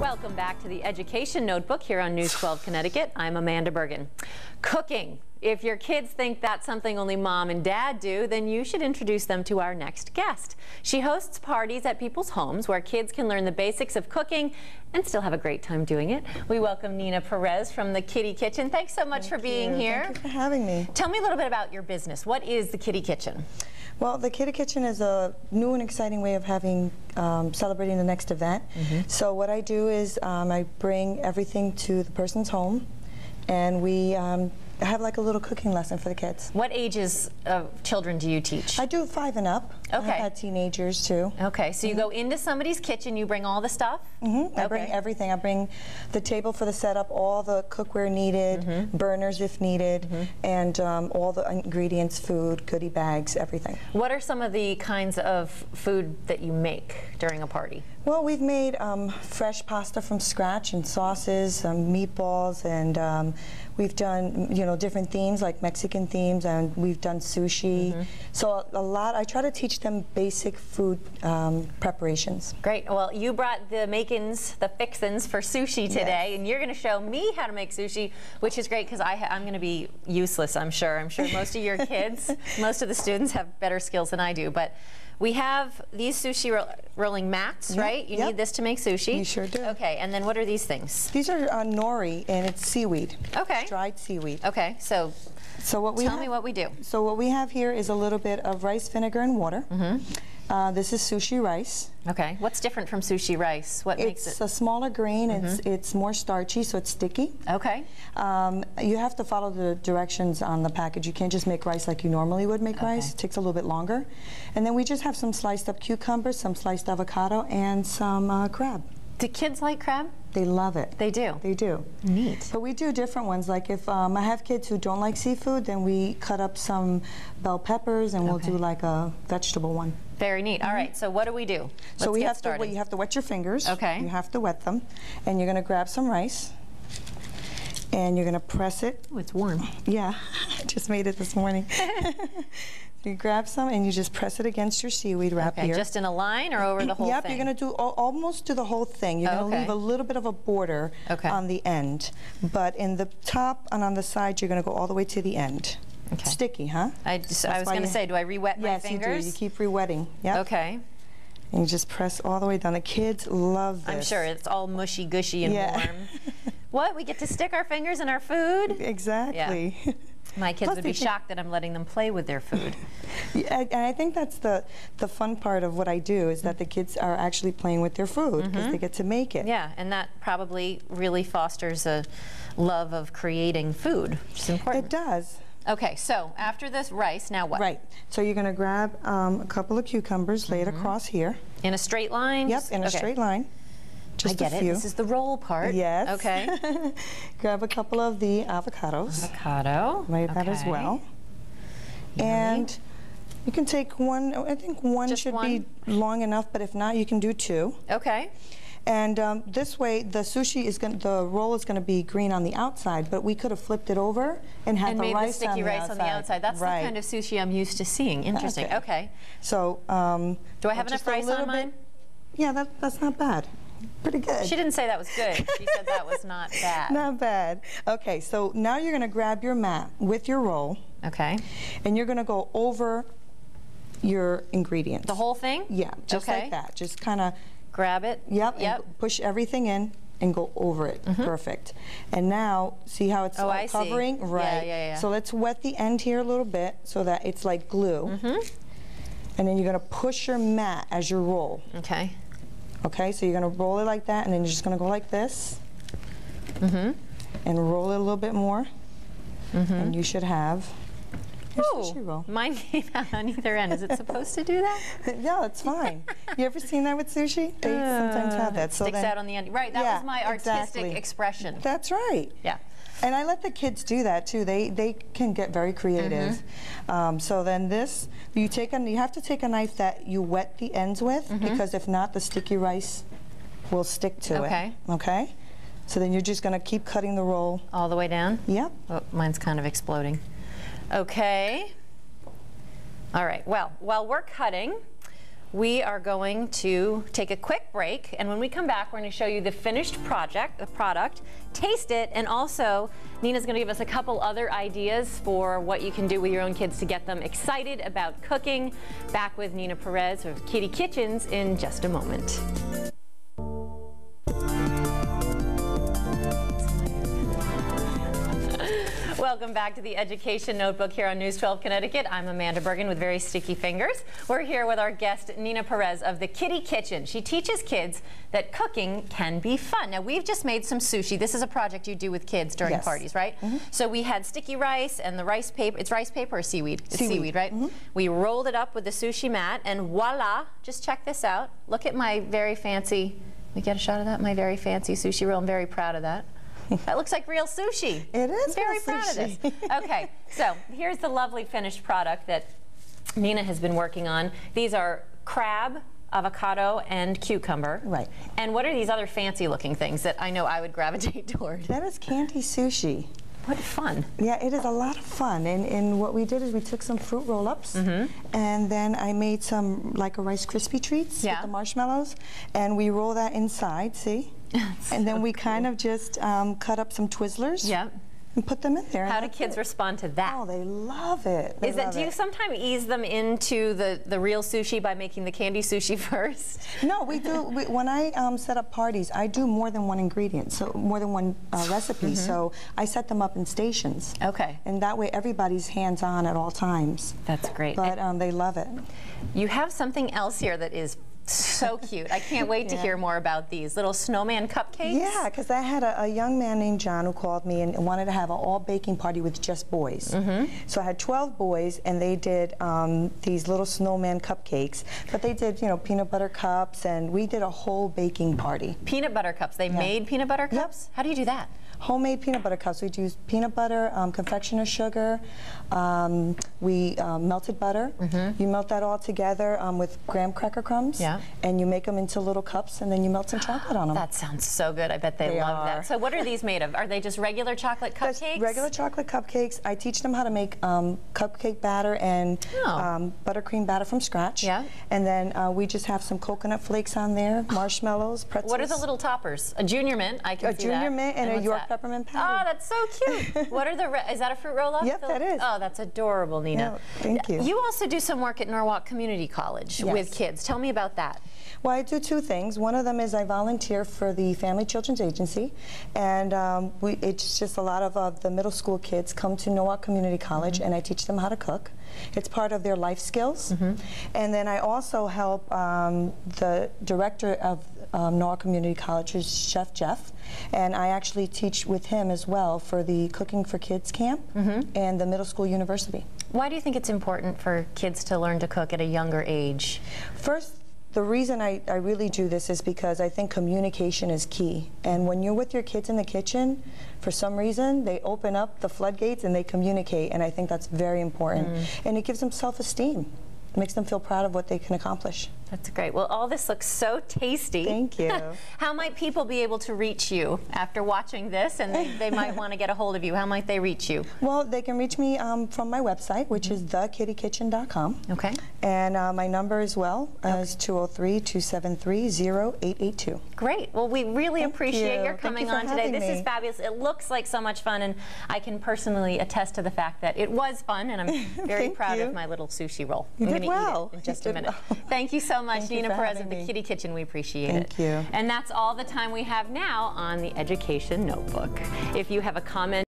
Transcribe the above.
Welcome back to the Education Notebook here on News 12 Connecticut. I'm Amanda Bergen. Cooking. If your kids think that's something only mom and dad do, then you should introduce them to our next guest. She hosts parties at people's homes where kids can learn the basics of cooking and still have a great time doing it. We welcome Neena Perez from the Kiddie Kitchen. Thanks so much for being here. Thank you for having me. Tell me a little bit about your business. What is the Kiddie Kitchen? Well, the Kiddie Kitchen is a new and exciting way of having celebrating the next event. So what I do is I bring everything to the person's home, and we have like a little cooking lesson for the kids. What ages of children do you teach? I do 5 and up. Okay. I've had teenagers too. Okay, so you go into somebody's kitchen, you bring all the stuff? I bring everything. I bring the table for the setup, all the cookware needed, burners if needed, and all the ingredients, food, goodie bags, everything. What are some of the kinds of food that you make during a party? Well, we've made fresh pasta from scratch and sauces, meatballs, and we've done, different themes like Mexican themes, and we've done sushi. So a lot. I try to teach them basic food preparations. Great. Well, you brought the makings, the fixins for sushi today, and you're going to show me how to make sushi, which is great because I'm going to be useless. I'm sure. I'm sure most of your kids, most of the students have better skills than I do, but. We have these sushi rolling mats, right? You need this to make sushi. You sure do. Okay, and then what are these things? These are nori, and it's seaweed. Okay. It's dried seaweed. Okay, so what tell me what we do. So what we have here is a little bit of rice vinegar and water. This is sushi rice. Okay, what's different from sushi rice? What makes it? It's a smaller grain. It's more starchy, so it's sticky. Okay. You have to follow the directions on the package. You can't just make rice like you normally would make rice. It takes a little bit longer. And then we just have some sliced up cucumbers, some sliced avocado, and some crab. Do kids like crab? They love it. They do? They do. Neat. But we do different ones. Like if I have kids who don't like seafood, then we cut up some bell peppers and we'll do like a vegetable one. Very neat. All right, so what do we do? So you have to wet your fingers. Okay. You have to wet them. And you're going to grab some rice. And you're going to press it. Oh, it's warm. Yeah, I just made it this morning. You grab some and you just press it against your seaweed wrap here. Just in a line or over the whole thing? Yep, you're going to do almost to the whole thing. You're going to leave a little bit of a border on the end. But in the top and on the side, you're going to go all the way to the end. Okay. Sticky, huh? I was going to say, do I re-wet my fingers? Yes, you do. You keep re-wetting. Yep. Okay. And you just press all the way down. The kids love this. I'm sure it's all mushy, gushy, and warm. What? We get to stick our fingers in our food? Exactly. Yeah. My kids would be shocked that I'm letting them play with their food. And I think that's the fun part of what I do is that the kids are actually playing with their food because they get to make it. Yeah, and that probably really fosters a love of creating food, which is important. It does. Okay, so after this rice, now what? Right. So you're going to grab a couple of cucumbers, lay it across here. In a straight line? Yep, in a straight line. Just I get it. This is the roll part. Yes. Okay. Grab a couple of the avocados. Avocado. Lay that as well. Yummy. And you can take one. I think one should be long enough, but if not, you can do 2. Okay. And this way, the roll is going to be green on the outside, but we could have flipped it over and had the rice sticky rice on the outside. That's the kind of sushi I'm used to seeing. Interesting. Okay. So, do I have enough rice on mine? Yeah, that's not bad. Pretty good. She didn't say that was good. She said that was not bad. Not bad. Okay, so now you're going to grab your mat with your roll. Okay. And you're going to go over your ingredients. The whole thing? Yeah, just like that. Just kind of grab it. Yep. And push everything in and go over it. Perfect. And now, see how it's covering? Right. Yeah. So let's wet the end here a little bit so that it's like glue. And then you're going to push your mat as you roll. Okay. Okay, so you're going to roll it like that, and then you're just going to go like this. And roll it a little bit more. And you should have your sushi roll. Mine came out on either end. Is it supposed to do that? Yeah, it's fine. You ever seen that with sushi? They sometimes have that. So sticks out on the end. Right, that was my artistic expression. That's right. Yeah. And I let the kids do that too. They can get very creative. So then this, you have to take a knife that you wet the ends with because if not, the sticky rice will stick to it. Okay. So then you're just going to keep cutting the roll all the way down. Yep. Oh, mine's kind of exploding. Okay. All right. Well, while we're cutting, we are going to take a quick break, and when we come back, we're going to show you the finished product, taste it, and also Neena's going to give us a couple other ideas for what you can do with your own kids to get them excited about cooking. Back with Neena Perez of Kiddie Kitchens in just a moment. Welcome back to the Education Notebook here on News 12 Connecticut. I'm Amanda Bergen with very sticky fingers. We're here with our guest, Neena Perez of the Kiddie Kitchen. She teaches kids that cooking can be fun. Now, we've just made some sushi. This is a project you do with kids during parties, right? Mm-hmm. So we had sticky rice and the rice paper. It's rice paper or seaweed? It's seaweed, right? Mm-hmm. We rolled it up with the sushi mat, and voila, just check this out. Look at my very fancy, we get a shot of that? My very fancy sushi roll. I'm very proud of that. That looks like real sushi. It is. I'm very proud of this. Okay, so here's the lovely finished product that Neena has been working on. These are crab, avocado, and cucumber. Right. And what are these other fancy looking things that I know I would gravitate toward? That is candy sushi. What fun. Yeah, it is a lot of fun. And what we did is we took some fruit roll-ups, and then I made some like a Rice Krispie treats with the marshmallows, and we roll that inside, see? And then we kind of just cut up some Twizzlers and put them in there. How do kids respond to that? Oh, they love it. Do you sometimes ease them into the real sushi by making the candy sushi first? No, we do. When I set up parties, I do more than one ingredient, so more than one recipe. So I set them up in stations. Okay. And that way everybody's hands-on at all times. That's great. But they love it. You have something else here that is so cute. I can't wait to hear more about these little snowman cupcakes. Yeah, because I had a young man named John who called me and wanted to have an all baking party with just boys. So I had 12 boys, and they did these little snowman cupcakes. But they did, you know, peanut butter cups, and we did a whole baking party. Peanut butter cups. They made peanut butter cups? Yep. How do you do that? Homemade peanut butter cups. We'd use peanut butter, confectioner's sugar, melted butter. You melt that all together with graham cracker crumbs, and you make them into little cups, and then you melt some chocolate on them. That sounds so good. I bet they love that. So what are these made of? Are they just regular chocolate cupcakes? That's regular chocolate cupcakes. I teach them how to make cupcake batter and buttercream batter from scratch. Yeah. And then we just have some coconut flakes on there, marshmallows, pretzels. What are the little toppers? A junior mint, I can see that. A junior mint and a York peppermint patty. Oh, that's so cute. What are the, is that a fruit roll-up? Yep, that is. Oh, that's adorable, Neena. Yeah, thank you. You also do some work at Norwalk Community College with kids. Tell me about that. Well, I do two things. One of them is I volunteer for the Family Children's Agency, and it's just a lot of the middle school kids come to Norwalk Community College, and I teach them how to cook. It's part of their life skills. And then I also help the director of Norwalk Community College's Chef Jeff, and I actually teach with him as well for the Cooking for Kids camp and the middle school university. Why do you think it's important for kids to learn to cook at a younger age? First, the reason I really do this is because I think communication is key. And when you're with your kids in the kitchen, for some reason, they open up the floodgates and they communicate, and I think that's very important. And it gives them self-esteem. It makes them feel proud of what they can accomplish. That's great. Well, all this looks so tasty. Thank you. How might people be able to reach you after watching this, and they might want to get a hold of you? How might they reach you? Well, they can reach me from my website, which is thekiddiekitchen.com. Okay. And my number as well is 203-273-0882. Great. Well, we really appreciate your coming on today. This is fabulous. It looks like so much fun, and I can personally attest to the fact that it was fun, and I'm very proud of my little sushi roll. I'm going to eat it in just a minute. Thank you so much, Neena Perez of the Kiddie Kitchen. We appreciate it. Thank you. And that's all the time we have now on the Education Notebook. If you have a comment